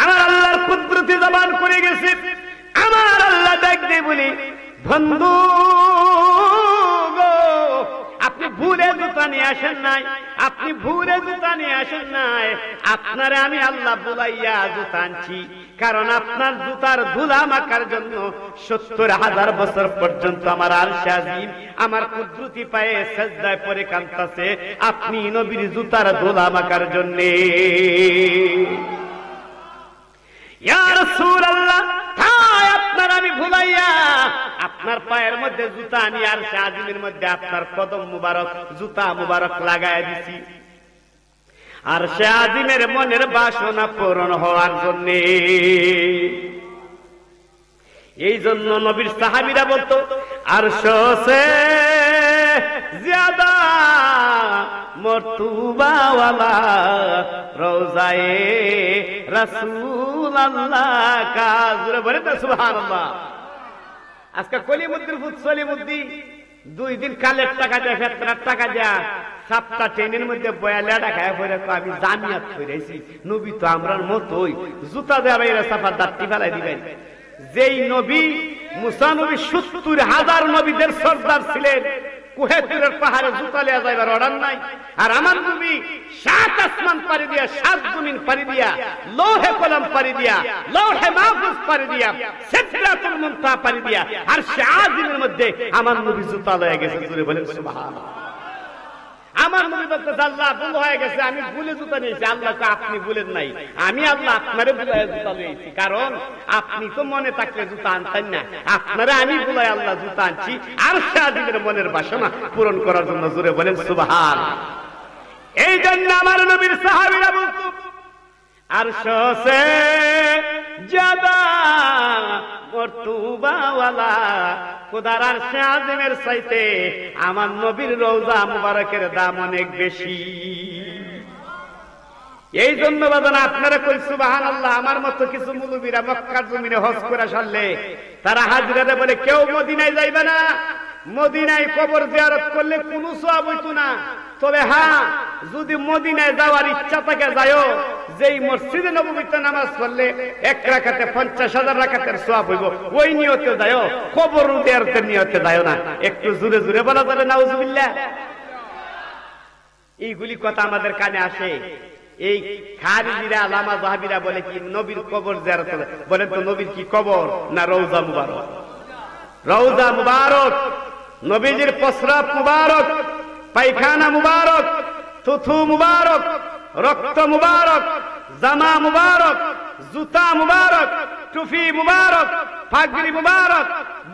আমার আল্লাহর কুদরতি জবান করে গেছে। আমার আল্লাহ ডাক দিয়ে বলি, বন্ধু গো, আপনি ভুলে জুতা নিয়ে আসেন নাই, আপনি ভুলে জুতা নিয়ে আসেন নাই, আপনারে আমি আল্লাহ বুলাইয়া জুতা আনছি। কারণ আপনার জুতার ধুলা মাখার জন্য 70,000 বছর পর্যন্ত আমার আরশে আজিম আমার কুদরতি পায়ে সিজদায় পড়ে কাঁদতেছে, আপনি নবীর জুতার ধুলা মাখার জন্য। ইয়া রাসূলুল্লাহ, তাই আপনার আমি ভুলাইয়া আপনার পায়ের মধ্যে জুতা আনি আরশে আজিমের মধ্যে আপনার কদম মুবারক জুতা মুবারক লাগায় দিছি, আরশে আজিমের মনের বাসনা পূরণ হওয়ার জন্য। এই জন্য নবীর সাহাবীরা বলতো, আরশ সে জিয়াদা মর্তুবা ওয়ালা রওজায়ে রাসূলুল্লাহ কাজর বলে তো সুবহানাল্লাহ। আজকে কলিমুদ্দিন ফুত সলিমুদ্দিন 2 দিন কালের টাকা দেয়, ফেতরার টাকা দেয়, 7টা ট্রেনের মধ্যে বয়ালে টাকা পরে আমি জামিয়াত করেছি, নবী তো আমরার মতোই জুতা দেয়া বাইরে সাফার দাঁড়টি ফেলাই দিবেন। যেই নবী মুসা নবী 70,000 নবীদের সর্দার ছিলেন, কুহেতুরের পাহাড়ে জুতা লিয়া যাইবার অর্ডার নাই, আর আমার নবী 7 আসমান পাড়ি দিয়া 7 জমিন পাড়ি দিয়া লৌহে কলম পাড়ি দিয়া লৌহে মাহফুজ পাড়ি দিয়া সিদরাতুল মুনতাহা পাড়ি দিয়া আরশে আজিমের মধ্যে আমার নবী জুতা লয়ে গেছে। জোরে বলেন সুবহানাল্লাহ। আমার নবী বলতে আল্লাহ ভুল হয়ে গেছে, আমি ভুলে জুতা নিয়েছি। আল্লাহকে আপনি ভুলেন নাই, আমি আল্লাহ আপনারে ভুলে জুতা নিয়েছি, কারণ আপনি তো মনে থাকলে জুতা আনতেন না, আপনারা আমি ভুলে আল্লাহ জুতা আনছি আরশে আজিমের মনের বাসনা পূরণ করার জন্য। জোরে বলেন সুবহানাল্লাহ। এই জন্য আমার নবীর সাহাবীরা বলতো, আরশ সে জিয়াদা মর্তুবা ওয়ালা, খোদার আরশে আজিমের চাইতে আমার নবীর রওজা মুবারকের দাম অনেক বেশি। এই জন্য বাজান আপনারা কই সুবহানাল্লাহ। আমার মতো কিছু মুলুবীরা মক্কার জমিনে হজ করে আসলে তারা হাজরাতে বলে কেউ মদিনায় যাইবে না, মদিনায় কবর জিয়ারত করলে কোনো সওয়াব হইতো না। তবে হ্যাঁ, যদি মদিনায় যাওয়ার ইচ্ছা থাকে যায়ও, যেই মসজিদে নববীতে নামাজ পড়লে 1 রাকাতে 50,000 রাকাতের সওয়াব হইব, ওই নিয়তে যায়ও, কবর জিয়ারতের নিয়তে যায়ও না। একটু জোরে জোরে বলা যাবে নাউজুবিল্লাহ। এইগুলি কথা আমাদের কানে আসে। এই খারিজিরা আলামা যাহাবিরা বলে কি নবীর কবর জিয়ারত বলেন তো, নবীর কি কবর না রওজা মুবারক? রওজা মুবারক, নবীজির প্রস্রাব মুবারক, পায়খানা মুবারক, থুথু মুবারক, রক্ত মুবারক, জামা মুবারক, জুতা মুবারক, টুপি মুবারক, পাগড়ি মুবারক,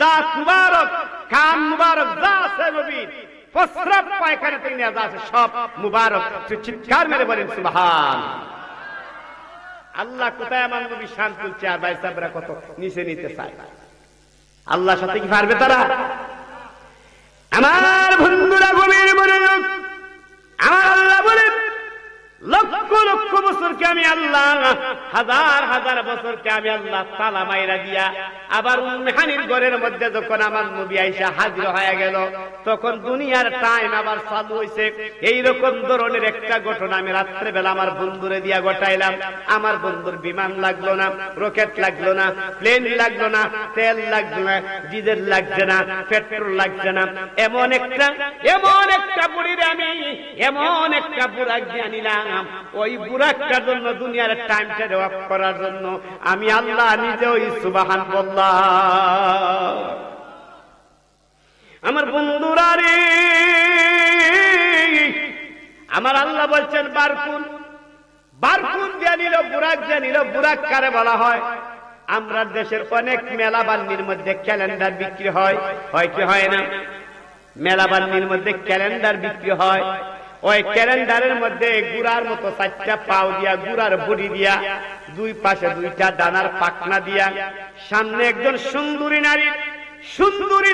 দাঁত মুবারক, কান মুবারক, যা আছে নবীর প্রস্রাব পায়খানা থেকে নিয়ে যা আছে সব মুবারক। চিৎকার মেরে বলেন সুবহানাল্লাহ। আল্লাহ কোথায় আমার নবী শান তুলছে, আর ভাই সাহেবরা কত নিচে নিতে চায়। আল্লাহর সাথে কি পারবে তারা? আমার বন্ধুরা গভীর মনোযোগ, আমার আল্লাহ বলেন লক্ষ লক্ষ বছরকে আমি আল্লাহ, হাজার হাজার বছরকে আমি আল্লাহ তালা মাইরা দিয়া আবার উম্মেহানির ঘরের মধ্যে যখন আমার নবী আয়েশা হাজির হয়ে গেল, তখন দুনিয়ার টাইম আবার চালু হয়েছে। এইরকম ধরনের একটা ঘটনা আমি রাত্রে বেলা আমার বন্ধুরে দিয়া ঘটাইলাম। আমার বন্ধুর বিমান লাগলো না, রকেট লাগলো না, প্লেন লাগলো না, তেল লাগলো না, ডিজেল লাগছে না, পেট্রোল লাগছে না। এমন একটা বুড়িরে আমি এমন একটা বুড়াক দিয়ে আনিলাম, ওই বুড়াকটার জন্য দুনিয়ার টাইমটা অফ করার জন্য আমি আল্লাহ নিজে ওই সুবহানাল্লাহ। আমার বন্ধুরা রে, আমার আল্লাহ বলছেন বারকুন, বারকুন দিয়ে নিল, বুড়াক দিয়ে নিল। বুড়াক কারে বলা হয়? আমরা দেশের অনেক মেলা বান্নির মধ্যে ক্যালেন্ডার বিক্রি হয়, হয় কি হয় না? মেলা বান্নির মধ্যে ক্যালেন্ডার বিক্রি হয়। ওই ক্যালেন্ডারের মধ্যে গুড়ার মতো 4টা পাও দিয়া, গুড়ার বডি দিয়া, 2 পাশে 2টা ডানার পাখনা দিয়া, সামনে একজন সুন্দরী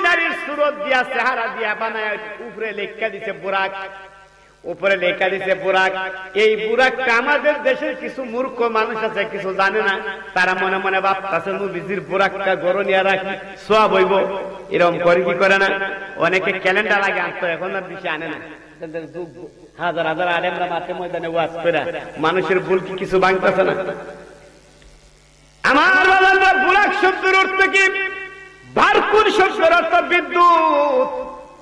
নারীর সুরত দিয়া, চেহারা দিয়া বানায়, উপরে লেখা দিছে বুরাক, উপরে লেখা দিছে বুরাক। এই বুরাকটা আমাদের দেশের কিছু মূর্খ মানুষ আছে, কিছু জানে না, তারা মনে মনে ভাবতাছে নবীজির বুরাকটা গরনিয়া রাখি সওয়াব হইব। এরকম করে কি করে না? অনেকে ক্যালেন্ডার আগে আনতো, এখন আর বেশি আনে না। হাজার হাজার আলেমরা মাঠে ময়দানে ওয়াজ করে, মানুষের ভুল কি কিছু ভাঙতেছে না? আমার বাবা, বুরাক শব্দের অর্থ কি? বারকুন শব্দের অর্থ বিদ্যুৎ।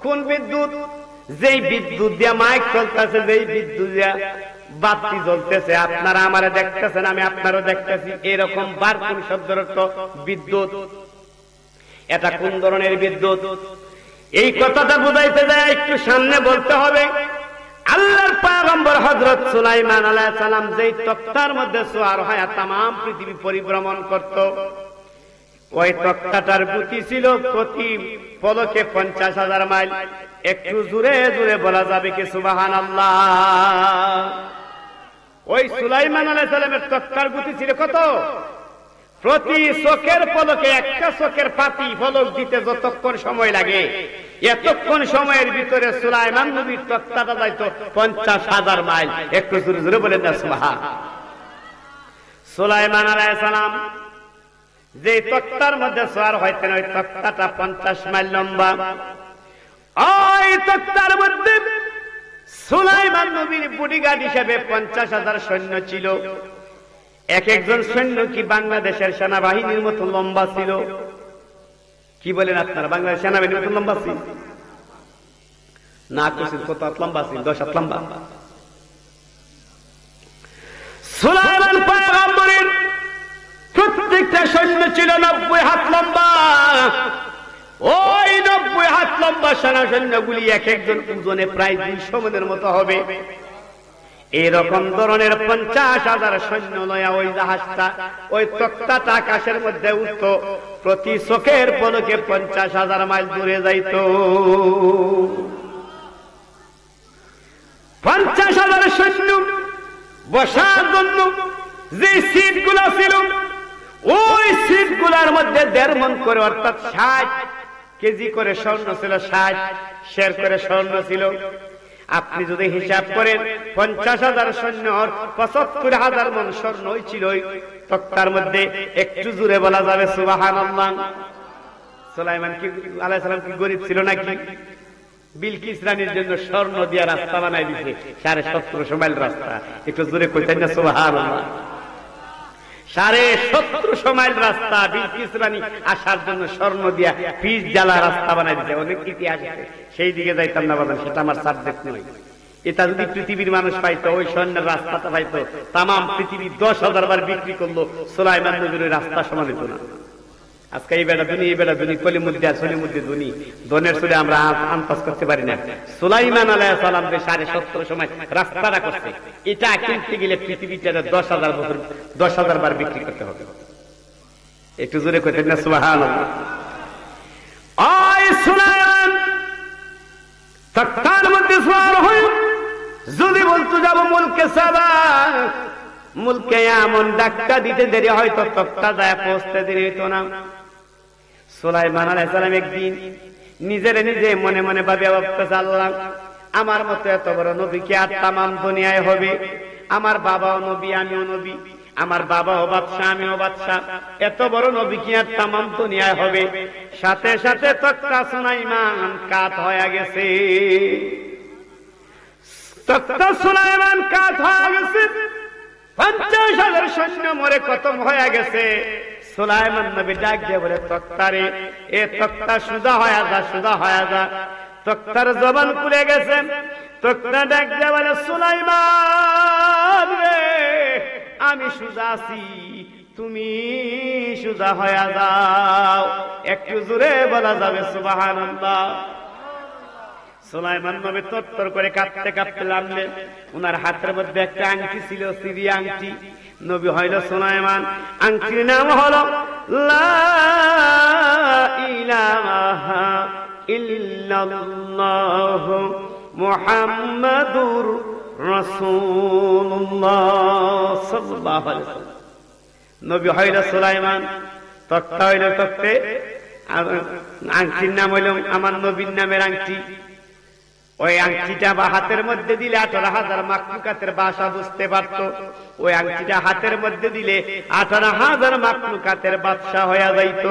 কোন বিদ্যুৎ? যেই বিদ্যুৎ দিয়া মাইক চলতেছে, যেই বিদ্যুৎ দিয়া বাতি জ্বলতেছে, আপনারা আমারে দেখতেছেন, আমি আপনারও দেখতেছি, এরকম বারকুন শব্দের অর্থ বিদ্যুৎ। এটা কোন ধরনের বিদ্যুৎ? এই কথাটা বুঝাইতে যায় একটু সামনে বলতে হবে। আল্লাহর পয়গম্বর হযরত সুলাইমান আলাইহিস সালাম যেই তক্তার মধ্যে সওয়ার হয়ে तमाम পৃথিবী পরিভ্রমণ করত, ওই তক্তাটার গতি ছিল প্রতি পলকে 50,000 মাইল। একটু জোরে জোরে বলা যাবে কি সুবহানাল্লাহ? ওই সুলাইমান আলাইহিস সালামের তক্তার গতি ছিল কত? প্রতি চোখের পলকে একটা চোখের পাতি পলক দিতে যতক্ষণ সময় লাগে, এতক্ষণ সময়ের ভিতরে সুলাইমান নবীর তক্তাটা যাইতো 50,000 মাইল। একটু জোরে জোরে বলেন না সুবহানাল্লাহ। সুলাইমান আলাইহিস সালাম যে তক্তার মধ্যে সওয়ার হইতেন, ওই তক্তাটা 50 মাইল লম্বা। ওই তক্তার মধ্যে সুলাইমান নবীর বডিগার্ড হিসেবে 50,000 সৈন্য ছিল। এক একজন সৈন্য কি বাংলাদেশের সেনাবাহিনীর মতো লম্বা ছিল? কি বলেন আপনারা? বাংলাদেশ সেনাবাহিনীর মতো লম্বা ছিল না? কত লম্বা ছিল? 10 হাত লম্বা। সুলাইমান পয়গম্বরের প্রত্যেকটা সৈন্য ছিল 90 হাত লম্বা। ওই 90 হাত লম্বা সেনা সৈন্যগুলি এক একজন ওজনে প্রায় 200 মনের মতো হবে। এরকম ধরনের 50,000 সৈন্য লয়া ওই জাহাজটা, ওই তক্তাটা আকাশের মধ্যে উঠত। প্রতি চোখের পলকে 50,000 মাইল দূরে যাইত। 50,000 সৈন্য বসার জন্য যে সিট গুলা ছিল, ওই সিট গুলার মধ্যে 1.5 মণ করে, অর্থাৎ 60 কেজি করে স্বর্ণ ছিল, 60 শের করে স্বর্ণ ছিল। আপনি যদি হিসাব করেন 50,000 সৈন্য 75,000 মণ স্বর্ণ ছিল ওই তক্তার মধ্যে। একটু জোরে বলা যাবে সুবহানাল্লাহ। সুলাইমান কি আলাইহিস সালাম কি গরিব ছিল নাকি? বিলকিস রানীর জন্য স্বর্ণ দিয়া রাস্তা বানাই দিয়েছে, 1750 মাইল রাস্তা। একটু জোরে কইতেন না সুবহানাল্লাহ? 1750 মাইল রাস্তা বিলকিস রানী আসার জন্য স্বর্ণ দিয়া পিচ জ্বালা রাস্তা বানাই দিয়েছে। অনেক ইতিহাস আছে, সেই দিকে যাইতাম না বাবা, সেটা আমার সাবজেক্ট নয়। এটা যদি পৃথিবীর মানুষ পাইতো, ওই স্বর্ণের রাস্তাটা পাইতো, তামাম পৃথিবী 10,000 বার বিক্রি করলো, সুলাইমান নবীর রাস্তা সমান হতো না। আজকে এই বেড়া দুনি, এই বেড়া দুনি, কলিমুদ্দে সলিমুদ্দে দুনি, দনের সুরে আমরা আন্দাজ করতে পারি না। সুলাইমান আলাইহিস সালাম যে 1750 মাইল রাস্তাটা করছে, এটা কিনতে গেলে পৃথিবীতে 10,000 বছর 10,000 বার বিক্রি করতে হবে। একটু জোরে কইতেন না সুবহানাল্লাহ? ওই সুলাইমান তক্তার মধ্যে সওয়ার হয়ে যদি বলতো যাব মুলকে সাবা, মুলকে এমন ধাক্কা দিতে দেরি হয়তো তক্তা যায় পৌঁছতে দেরি হইতো না। সুলাইমান আলাইহিস সালাম একদিন নিজের নিজে মনে মনে ভাবতেছে, আল্লাহ, আমার মতো এত বড় নবী কি আর তামাম দুনিয়ায় হবে? আমার বাবাও নবী, আমিও নবী, আমার বাবাও বাদশা, আমিও বাদশা, এত বড় নবী কি আর তামাম দুনিয়ায় হবে? সাথে সাথে তক্তা সুলাইমান কাত হয়ে গেছে। তক্তা সুলাইমান কাত হয়ে গেছে, 50,000 সৈন্য মরে খতম হয়ে গেছে। সুলাইমান নবী ডাক দিয়ে বলে, তক্তারে, এ তক্তা সুজা হয়ে যা, সুজা হয়ে যা। তক্তার জবান খুলে গেছে। তক্তা ডাক দিয়ে বলে, সুলাইমান রে, আমি সুজা আছি, তুমি সুজা হয়ে যাও। একটু জোরে বলা যাবে সুবহানাল্লাহ? সুলাইমান নবী তত্তর করে কাঁপতে কাঁপতে নামলেন। ওনার হাতের মধ্যে একটা আংটি ছিল, সিরি আংটি। নবী হইল সুলাইমান, আংটির নাম হলো লা ইলাহা ইল্লাল্লাহ মুহাম্মাদুর রাসূলুল্লাহ সাল্লাল্লাহু আলাইহি ওয়াসাল্লাম। নবী হইল সুলাইমান, তক্তা হইল তক্তে, আংটির নাম হইল আমার নবীর নামের আংটি। ওই আংটিটা বা হাতের মধ্যে দিলে 18,000 মাখলুকাতের ভাষা বুঝতে পারত। ওই আংটিটা হাতের মধ্যে দিলে 18,000 মাখলুকাতের বাদশা হয়ে যাইত।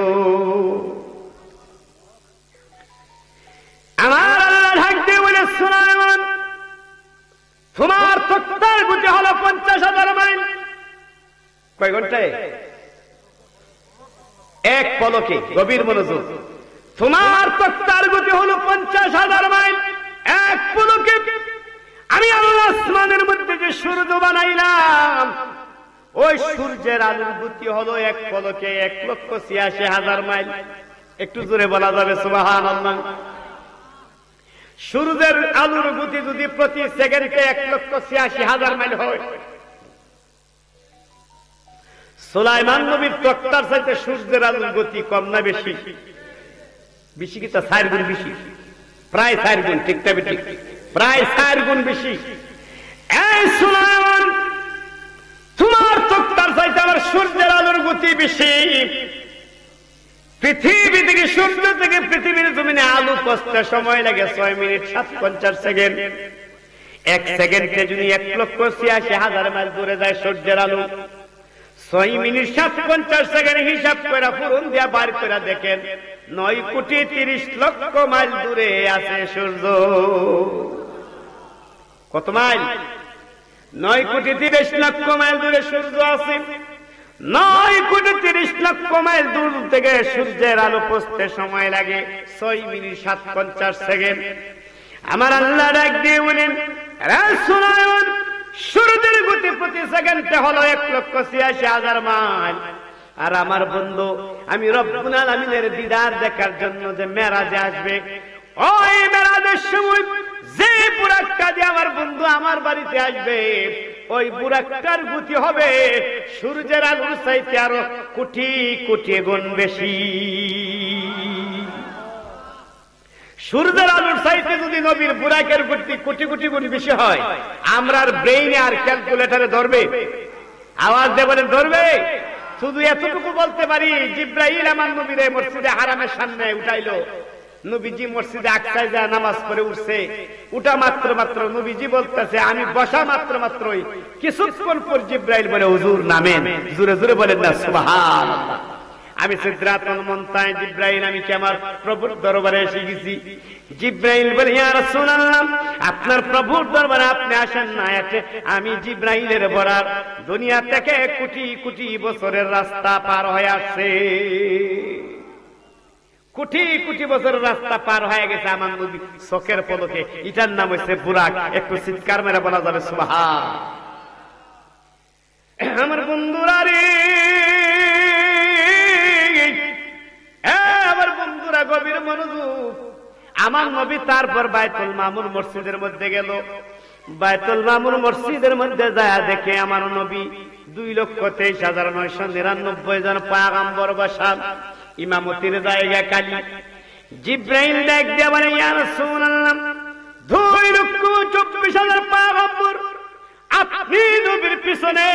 আমার আল্লাহ ডাক দিয়ে বলে, সুলাইমান, তোমার তক্তার গতি হলো 50,000 মাইল। কয় ঘন্টায়? এক পলকে। গভীর মনোযোগ। তোমার তক্তার গতি হলো 50,000 মাইল। এক পলকে আমি আল্লাহ আসমানের মধ্যে যে সূর্য বানাইলাম, ওই সূর্যের আলোর গতি হলো এক পলকে 1,86,000 মাইল। একটু জোরে বলা যাবে সুবহানাল্লাহ। সূর্যের আলোর গতি যদি প্রতি সেকেন্ডে 1,86,000 মাইল হয়, সুলাইমান নবীর তক্তার চাইতে সূর্যের আলোর গতি কম না বেশি? বেশি কি? তা 4 গুণ বেশি, প্রায় 4 গুণ। ঠিক তবে ঠিক, প্রায় 4 গুণ বেশি। এই সুলাইমান, তোমার তক্তার চাইতে আমার সূর্যের আলোর গতি বেশি। পৃথিবী থেকে, সূর্য থেকে পৃথিবীর জমিনে আলো পৌঁছতে সময় লাগে 6 মিনিট 57 সেকেন্ড। 1 সেকেন্ডে যদি 1,86,000 মাইল দূরে যায় সূর্যের আলো, 6 মিনিট 57 সেকেন্ড হিসাব করে পূরণ দিয়া বার করে দেখেন 9,30,00,000 মাইল দূরে আছে সূর্য। কত মাইল? 9,30,00,000 মাইল দূরে সূর্য আছে। 9,30,00,000 মাইল দূর থেকে সূর্যের আলো পৌঁছতে সময় লাগে 6 মিনিট 57 সেকেন্ড। আমার আল্লাহ ডাক দিয়ে বলেন, রে সুলাইমান, সূর্যের গতি প্রতি সেকেন্ডে হলো 1,86,000 মাইল। আর আমার বন্ধু, আমি রব্বুল আলামিনের দিদার দেখার জন্য যে মেরাজে আসবে, ওই মেরাজের সময় যে বুরাকটা দিয়ে আমার বন্ধু আমার বাড়িতে আসবে, ওই বুরাকটার গতি হবে সূর্যের আলোর চাইতে আরো কোটি কোটি গুণ বেশি। সূর্যের আলোর চাইতে যদি নবীর বুরাকের গতি কোটি কোটি গুণ বেশি হয়, আমরার ব্রেইনে আর ক্যালকুলেটরে ধরবে? আওয়াজ দিয়ে বলেন, ধরবে? শুধু এতটুকু বলতে পারি, জিব্রাইল আমার নবীরে মসজিদে হারামের সামনে উঠাইলো। নবীজি মসজিদে আকসায় যা নামাজ পড়ে উঠছে, উঠা মাত্র নবীজি বলতেছে, আমি বসা মাত্রই কিছুক্ষণ পর জিব্রাইল বলে, হুজুর নামেন। জোরে জোরে বলেন না সুবহানাল্লাহ। আমি সিদরাতুল মুনতাহায় জিব্রাইল, আমি কি আমার প্রভুর দরবারে এসে গেছি। জিব্রাইল বলে, ইয়া রাসূলুল্লাহ, আপনার প্রভুর দরবারে আপনি আসেন না। আমি জিব্রাইলের বরার দুনিয়া থেকে কোটি কোটি বছরের রাস্তা পার হয়ে আসছে। কোটি কোটি বছরের রাস্তা পার হয়ে গেছে আমার নবী চোখের পলকে। এটার নাম হচ্ছে বুরাক। একটু চিৎকার মেরে বলা যাবে সুবহান। আমার বন্ধুরা রে, আমার বন্ধুরা গভীর মনোযোগ। আমার নবী তারপর বাইতুল মামুর মসজিদের মধ্যে গেল। বাইতুল মামুর মসজিদের মধ্যে যায় দেখে আমার নবী 2,23,999 জন পয়গম্বর বসা, ইমামতির জায়গা খালি। জিব্রাইল ডাক দিয়ে বলে, ইয়া রাসূলুল্লাহ, 2,24,000 পয়গম্বর আপনি নবীর পিছনে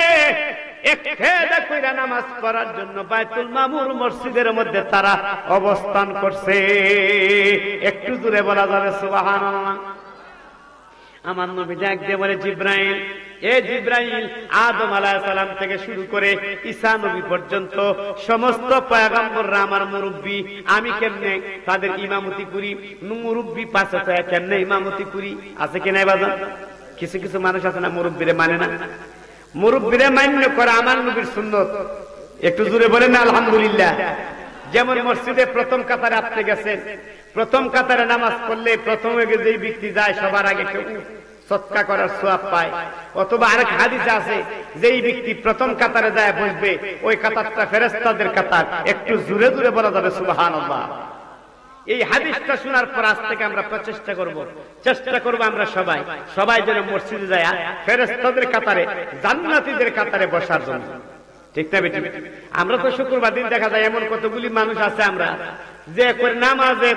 একহেদা কইরা নামাজ পড়ার জন্য বাইতুল মামুর মসজিদের মধ্যে তারা অবস্থান করছে। একটু দূরে বলা যাবে সুবহানাল্লাহ। আমার নবী ডাক দিয়ে বলে, জিব্রাইল, এ জিব্রাইল, আদম আলাইহিস সালাম থেকে শুরু করে ঈসা নবী পর্যন্ত সমস্ত পয়গম্বররা আমার মুরব্বি। আমি কেমনে তাদের ইমামতি করি? মুরব্বি পাশে তো কেমনে ইমামতি করি? আছে কি নাই বাজান? কিছু কিছু মানুষ আছে না, মুরব্বিরে মানে না। মুরব্বিরে মান্য করে আমার নবীর সুন্নত। একটু জোরে বলেন না আলহামদুলিল্লাহ। যেমন মসজিদে প্রথম কাতারে আপনি গেছেন, প্রথম কাতারে নামাজ পড়লে প্রথমে যেই ব্যক্তি যায় সবার আগে কেউ সদকা করার সওয়াব পায়। অথবা আরেক হাদিসে আছে, যেই ব্যক্তি প্রথম কাতারে যায় বসবে, ওই কাতারটা ফেরেশতাদের কাতার। একটু জোরে জোরে বলা যাবে সুবহানাল্লাহ। এই হাদিসটা শোনার পর আজ থেকে আমরা চেষ্টা করব আমরা সবাই যেন মসজিদে যায় ফেরেশতাদের কাতারে, জান্নাতীদের কাতারে বসার জন্য। ঠিক না বেটি? আমরা তো শুক্রবার দিন দেখা যায় এমন কতগুলি মানুষ আছে আমরা যে করে নামাজে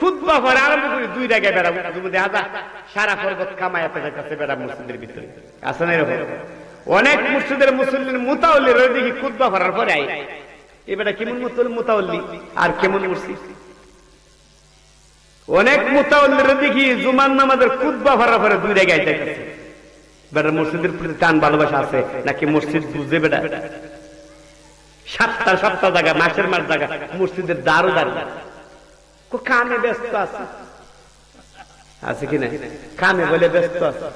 খুতবা পড়া আরম্ভ করি 2 জায়গায় বেড়াবো, দেখা যায় সারা পর্বত কামায়াতে যাচ্ছে বেড়া মসজিদের ভিতরে। আছে না এরকম? অনেক মসজিদের মুসল্লির মুতাওয়াল্লির দেখি খুতবা পড়ার পরে আই, এবারে কেমন মুতাওয়াল্লি আর কেমন মসজিদ। অনেক মুতাওয়াল্লির দেখি জুমার নামাজের খুতবা পড়ার পরে 2 জায়গায় যাচ্ছে। বেড়া মসজিদের প্রতি টান ভালোবাসা আছে নাকি মসজিদ বুঝে বেড়া? সপ্তাহ জায়গা, মাসের মাস জায়গা মসজিদের দাঁড়ো দাঁড়িয়ে কামে ব্যস্ত আছে। আছে কিনা? কামে বলে ব্যস্ত আছে।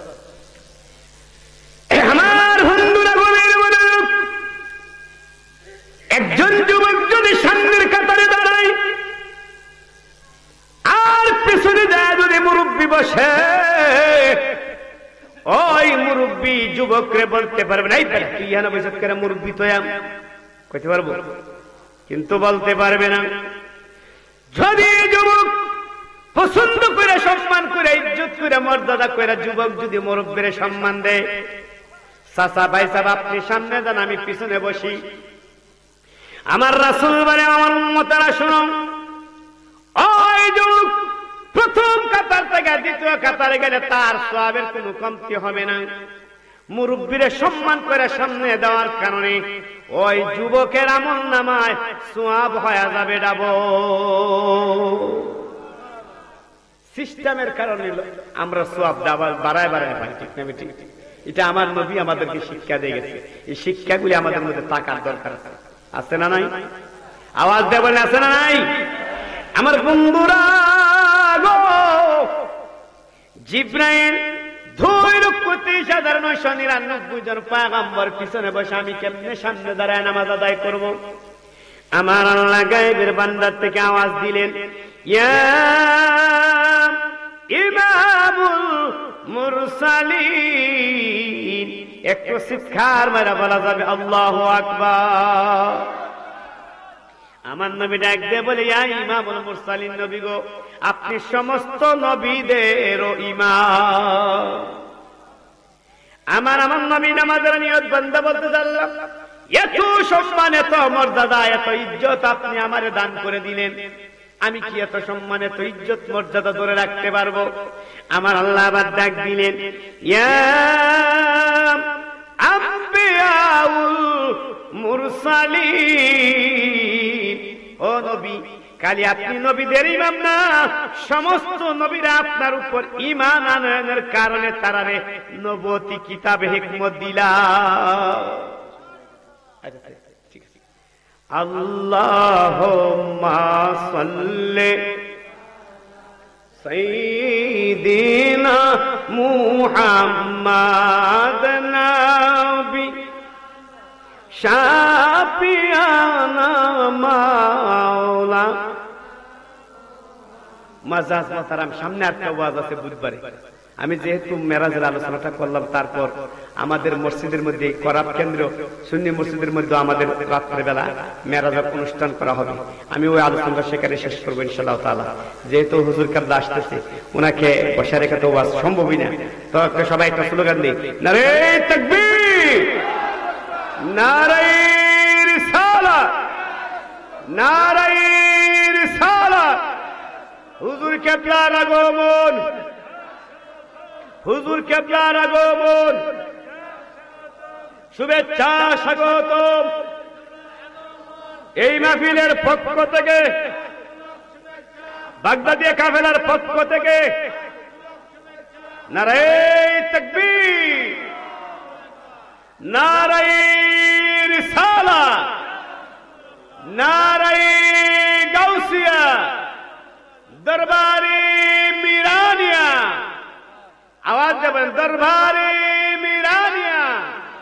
আমার বন্ধুরা বলে, একজন যুবক যদি সামনের কাতারে দাঁড়ায় আর পেছনে যায় যদি মুরব্বী বসে, যুবকরে বলতে পারবে না, এই বেটা তুই এখানে বসে করে মুরব্বী তো কইতে পারবো, কিন্তু বলতে পারবে না। যদি যুবক পছন্দ করে, সম্মান করে, ইজ্জত করে, মর্যাদা করে যুবক যদি মুরব্বীরে সম্মান দেয়, চাচা ভাই সাহেব আপনি সামনে যান, আমি পিছনে বসি। আমার রাসূল বলে, আমার উম্মতেরা শুনো, ওই যুবক প্রথম কাতার থেকে দ্বিতীয় কাতারে গেলে তার সওয়াবের কোনো কমতি হবে না। মুরব্বীরে সম্মান করে সামনে দেওয়ার কারণে ওই যুবকের আমলনামায় সওয়াব হয়ে যাবে ডাবল। সিস্টেমের কারণে আমরা সওয়াব ডাবল বাড়ায় বাড়ায় পাই, ঠিক না ঠিক? এটা আমার নবী আমাদেরকে শিক্ষা দিয়ে গেছে। এই শিক্ষাগুলি আমাদের মধ্যে থাকার দরকার আছে না নাই? আওয়াজ দিয়ে বলেন আছে না নাই? আমার বন্ধুরা গো, জিবরাইল 2,30,999 জন পয়গম্বর পিছনে বসে আমি কেমনে সামনে দাঁড়ায় নামাজ আদায় করব? আমার আল্লাহ গায়েবের বান্দার থেকে আওয়াজ দিলেন, ইয়া ইমামুল মুরসালিন। একটু চিৎকার মারা বলা যাবে আল্লাহু আকবার। আমার নবী ডাক দিয়ে বলে, ইয়া ইমামুল মুরসালিন, নবী গো আপনি সমস্ত নবীদেরও ইমাম। আমার নবী নামাজের নিয়ত বান্দা বলতে জানলাম, এত সম্মান, এত মর্যাদা, এত ইজ্জত আপনি আমারে দান করে দিলেন, আমি কি এত সম্মান, এত ইজ্জত, মর্যাদা ধরে রাখতে পারবো? আমার আল্লাহ আবার ডাক দিলেন, ইয়া আম্বিয়াউল মুরসালিন। ও নবী, খালি আপনি নবীদের ইমাম না, সমস্ত নবীরা আপনার উপর ঈমান আনয়নের কারণে তারারে নবুয়তি কিতাবে হিকমত দিলা। আল্লাহুম্মা সাল্লি সাইয়্যিদিনা মুহাম্মাদ নবী শাফিয়ানা মাওলা। মাজাজ মাতারাম, সামনে একটা ওয়াজ আছে বুধবারে। আমি যেহেতু মেরাজের আলোচনাটা করলাম, তারপর আমাদের মসজিদের মধ্যে, করাব কেন্দ্র সুন্নি মসজিদের মধ্যে আমাদের রাত্রেবেলা মেরাজের অনুষ্ঠান করা হবে। আমি ওই আলোচনাটা সেখানে শেষ করবো ইনশাআল্লাহ তাআলা। যেহেতু হুজুর কাবলা আসতেছে, ওনাকে বসে রেখে তো ওয়াজ সম্ভবই না। তো সবাই একটা স্লোগান দিই, নারে তাকবীর, নারে রিসালাত, নারে রিসালাত। হুজুর কেবলার আগমন, হুজুর কেবলার আগমন, শুভেচ্ছা স্বাগতম। এই মাহফিলের পক্ষ থেকে, বাগদাদি কাফেলার পক্ষ থেকে নারে তাকবীর, নারে রিসালাত, নারে গাউসিয়া, দরবারে মিরানিয়া। আওয়াজ দেবেন, দরবারে